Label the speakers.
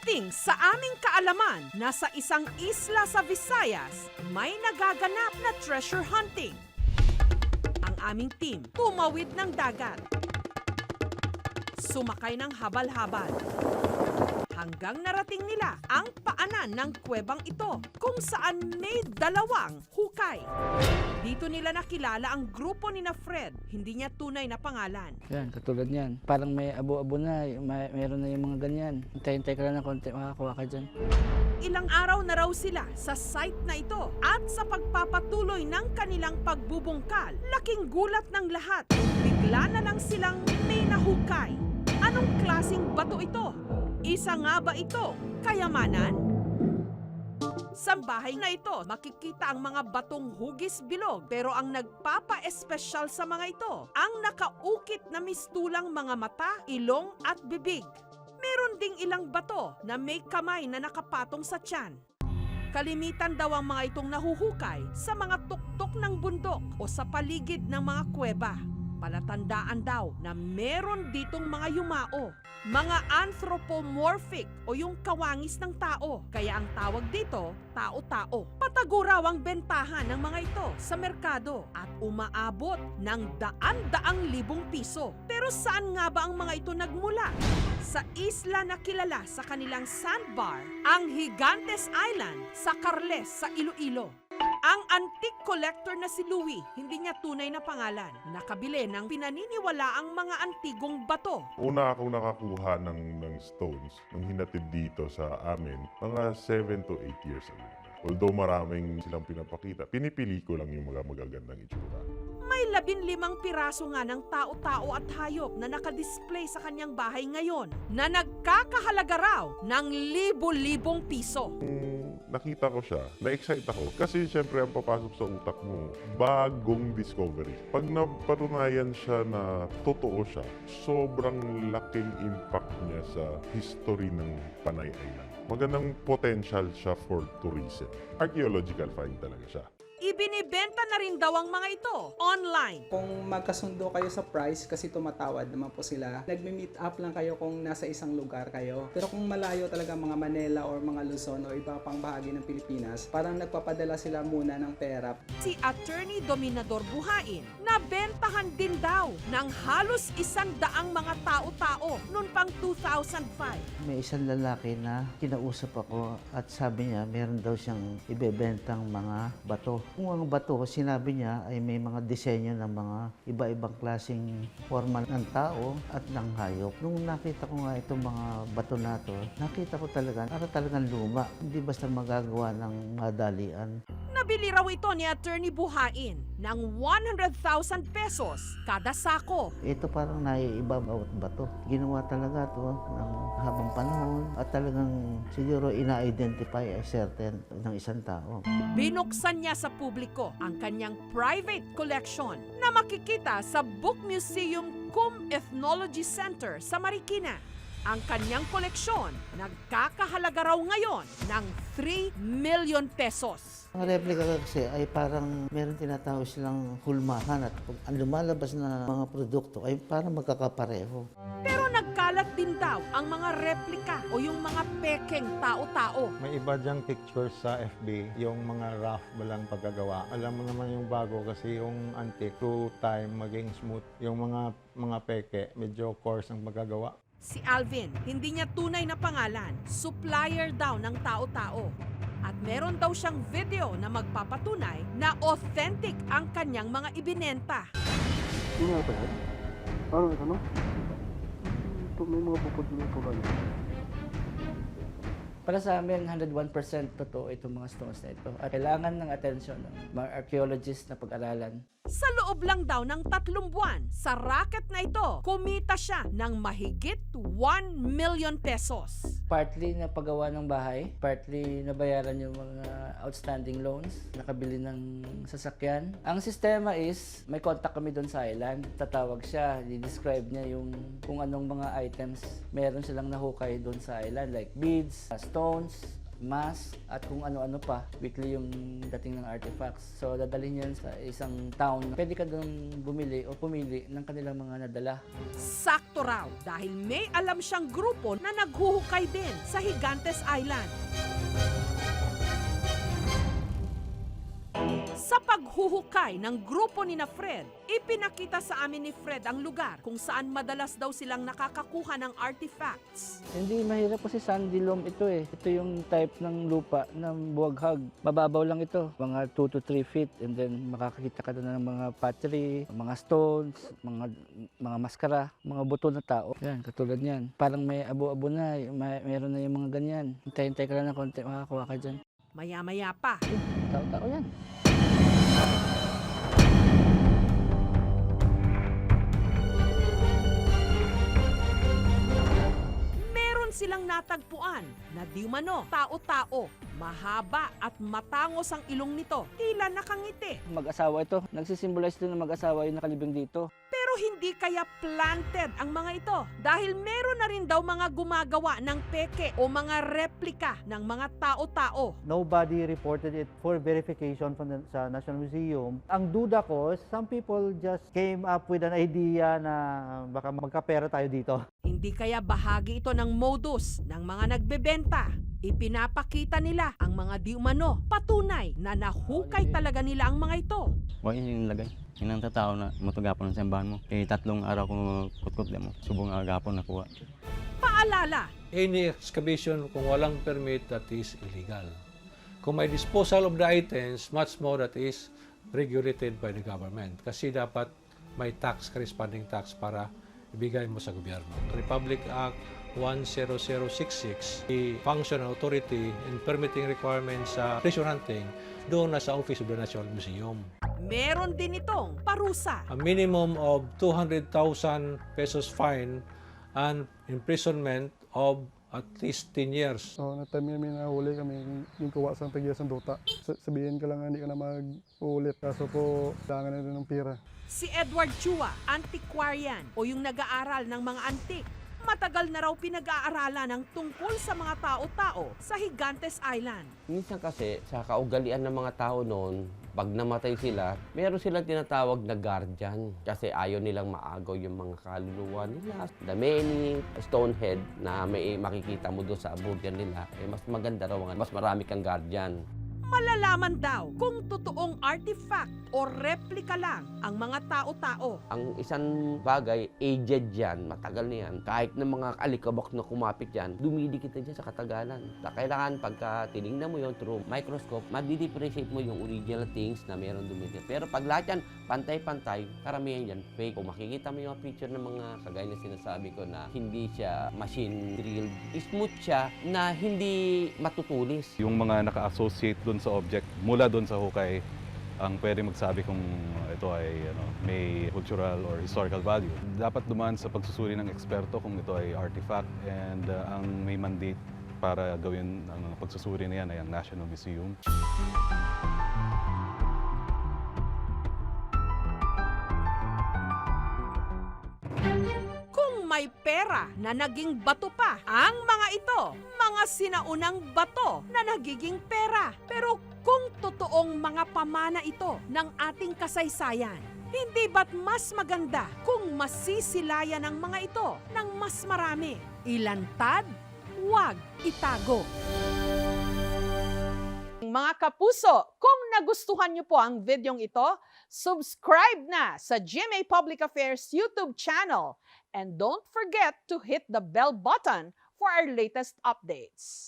Speaker 1: Updating sa aming kaalaman na sa isang isla sa Visayas, may nagaganap na treasure hunting. Ang aming team tumawid ng dagat. Sumakay ng habal-habal. Hanggang narating nila ang paanan ng kuwebang ito kung saan may dalawang hukay. Dito nila nakilala ang grupo ni na Fred, hindi niya tunay na pangalan.
Speaker 2: Yan, katulad yan. Parang may abo-abo na, meron na yung mga ganyan. Hintay-hintay ka lang ng konti, makakuha ka dyan.
Speaker 1: Ilang araw na raw sila sa site na ito at sa pagpapatuloy ng kanilang pagbubungkal, laking gulat ng lahat. Bigla na lang silang may nahukay. Anong klaseng bato ito? Isa nga ba ito kayamanan? Sa bahay na ito, makikita ang mga batong hugis bilog pero ang nagpapa-espesyal sa mga ito, ang nakaukit na mistulang mga mata, ilong at bibig. Meron ding ilang bato na may kamay na nakapatong sa tiyan. Kalimitan daw ang mga itong nahuhukay sa mga tuktok ng bundok o sa paligid ng mga kuweba. Palatandaan daw na meron ditong mga yumao, mga anthropomorphic o yung kawangis ng tao. Kaya ang tawag dito, tao-tao. Patago raw ang bentahan ng mga ito sa merkado at umaabot ng daan-daang libong piso. Pero saan nga ba ang mga ito nagmula? Sa isla na kilala sa kanilang sandbar, ang Gigantes Island sa Carles sa Iloilo. Ang antique collector na si Louie, hindi niya tunay na pangalan, nakabili ng pinaniniwalaang mga antigong bato.
Speaker 3: Una akong nakakuha ng stones nung hinatid dito sa amin, mga 7 to 8 years ago. Although maraming silang pinapakita, pinipili ko lang yung mga magagandang itsura.
Speaker 1: May 15 piraso nga ng tao-tao at hayop na nakadisplay sa kanyang bahay ngayon na nagkakahalaga raw ng libo-libong piso.
Speaker 3: Nakita ko siya, na-excite ako. Kasi syempre ang papasok sa utak mo, bagong discovery. Pag napatunayan siya na totoo siya, sobrang laking impact niya sa history ng Panay Island. Magandang potential siya for tourism. Archaeological find talaga siya.
Speaker 1: Ibinibenta na rin daw ang mga ito online.
Speaker 4: Kung magkasundo kayo sa price, kasi tumatawad naman po sila, nagme-meet up lang kayo kung nasa isang lugar kayo. Pero kung malayo talaga mga Manila or mga Luzon o iba pang bahagi ng Pilipinas, parang nagpapadala sila muna ng pera.
Speaker 1: Si Attorney Dominador Buhain, nabentahan din daw ng halos 100 mga tao-tao noon pang 2005.
Speaker 2: May isang lalaki na kinausap ako at sabi niya meron daw siyang ibebentang mga bato. Kung ang bato, sinabi niya ay may mga disenyo ng mga iba-ibang klaseng forma ng tao at ng hayop. Nung nakita ko nga itong mga bato na to, nakita ko talaga, talagang luma. Hindi basta magagawa ng madalian.
Speaker 1: Nabili raw ito ni Attorney Buhain ng 100,000 pesos kada sako.
Speaker 2: Ito parang naiiba bawat bato. Ginawa talaga to ng habang panahon at talagang siguro ina-identify as certain ng isang tao.
Speaker 1: Binuksan niya sa publiko ang kanyang private collection na makikita sa Book Museum Cum Ethnology Center sa Marikina. Ang kanyang koleksyon nagkakahalaga raw ngayon ng 3 million pesos.
Speaker 2: Ang replica kasi ay parang meron tinatawag silang hulmahan at pag ang lumalabas na mga produkto ay parang magkakapareho.
Speaker 1: Pero nagkalat din daw ang mga replika o yung mga pekeng tao-tao.
Speaker 5: May iba diyang pictures sa FB, yung mga rough walang paggagawa. Alam mo naman yung bago kasi yung antique, through time maging smooth. Yung mga peke, medyo coarse ang paggagawa.
Speaker 1: Si Alvin, hindi niya tunay na pangalan, supplier daw ng tao-tao. At meron daw siyang video na magpapatunay na authentic ang kanyang mga ibinenta.
Speaker 6: Ano nga ba yan? Ano? Ito may mga bukod-bukod ano.
Speaker 2: Para sa amin, 101% totoo itong mga stones na ito. At kailangan ng atensyon ng mga archaeologists na pag-aralan.
Speaker 1: Sa loob lang daw ng 3 buwan, sa racket na ito, kumita siya ng mahigit 1 million pesos.
Speaker 2: Partly na paggawa ng bahay, partly nabayaran yung mga outstanding loans, nakabili ng sasakyan. Ang sistema is, may contact kami doon sa island. Tatawag siya, i-describe niya yung kung anong mga items meron silang nahukay doon sa island, like beads, stones,
Speaker 7: mask, at kung ano-ano pa. Weekly yung dating ng artifacts. So, dadalhin yan sa isang town. Pwede ka doon bumili o pumili ng kanilang mga nadala.
Speaker 1: Sakto raw dahil may alam siyang grupo na naghuhukay din sa Gigantes Island. Sa paghuhukay ng grupo ni na Fred, ipinakita sa amin ni Fred ang lugar kung saan madalas daw silang nakakakuha ng artifacts.
Speaker 7: Hindi mahirap kasi sandy loam ito eh. Ito yung type ng lupa ng buwaghag. Mababaw lang ito, mga 2 to 3 feet, and then makakakita ka doon ng mga pottery, mga stones, mga maskara, mga buto na tao. Yan, katulad yan. Parang may abo-abo na, meron na yung mga ganyan. Hintay-hintay ka lang ng konti, makakuha ka dyan.
Speaker 1: Maya-maya pa,
Speaker 7: Tao-tao yan.
Speaker 1: meron silang natagpuan na di umano tao-tao. Mahaba at matangos ang ilong nito, tila nakangiti.
Speaker 7: Mag-asawa ito. Nagsisimbolize ito ng mag-asawa yung nakalibing dito.
Speaker 1: Pero hindi kaya planted ang mga ito dahil meron na rin daw mga gumagawa ng peke o mga replika ng mga tao-tao.
Speaker 2: Nobody reported it for verification from sa National Museum. Ang duda ko, some people just came up with an idea na baka magkapera tayo dito.
Speaker 1: Hindi kaya bahagi ito ng modus ng mga nagbebenta. Ipinapakita nila ang mga di umano patunay na nahukay talaga nila ang mga ito.
Speaker 8: Huwag yung nilagay. Yun ang tatao na matugapon ng simbahan mo. 3 araw kung kutkot mo. Subong agapon nakuha.
Speaker 1: Paalala,
Speaker 9: Any excavation kung walang permit, that is illegal. Kung may disposal of the items, much more that is regulated by the government. Kasi dapat may tax, corresponding tax para ibigay mo sa gobyerno. Republic Act 10066, the function and authority and permitting requirements sa treasure hunting doon na sa Office of the National Museum.
Speaker 1: meron din itong parusa.
Speaker 9: A minimum of 200,000 pesos fine and imprisonment of at least 10 years.
Speaker 6: So, na time may nahuli kami, yung kawasan tagya sa dota. Sabihin ka lang hindi ka na mag-uulit. Kaso po, kailangan na rin ng pera.
Speaker 1: Si Edward Chua, antiquarian o yung nag-aaral ng mga antik. Matagal na raw pinag-aaralan ng tungkol sa mga tao-tao sa Gigantes Island.
Speaker 10: Minsan kasi sa kaugalian ng mga tao noon, pag namatay sila, meron silang tinatawag na guardian kasi ayaw nilang maagaw yung mga kaluluwa nila. The many stonehead na may makikita mo doon sa abugyan nila, mas maganda raw, mas marami kang guardian.
Speaker 1: Malalaman daw kung totoong artifact o replika lang ang mga tao-tao.
Speaker 10: Ang isang bagay, aged yan, matagal na yan. Kahit ng mga alikabok na kumapit yan, dumidikit na dyan sa katagalan. Kailangan pagka tinignan mo yun through microscope, ma-differentiate mo yung original things na meron dumidikit. Pero pag lahat yan, pantay-pantay, karamihan yan, fake. Kung makikita mo yung picture ng mga kagaya na sinasabi ko na hindi siya machine drilled, smooth siya na hindi matutulis.
Speaker 11: Yung mga naka-associate doon sa object mula doon sa hukay ang pwede magsabi kung ito ay may cultural or historical value. Dapat dumaan sa pagsusuri ng eksperto kung ito ay artifact, and ang may mandate para gawin ang pagsusuri na yan ay ang National Museum.
Speaker 1: May pera na naging bato pa ang mga ito, mga sinaunang bato na nagiging pera. Pero kung totoong mga pamana ito ng ating kasaysayan, hindi ba't mas maganda kung masisilayan ang mga ito ng mas marami? Ilantad, huwag itago. Mga kapuso, kung nagustuhan niyo po ang videong ito, subscribe na sa GMA Public Affairs YouTube channel. And don't forget to hit the bell button for our latest updates.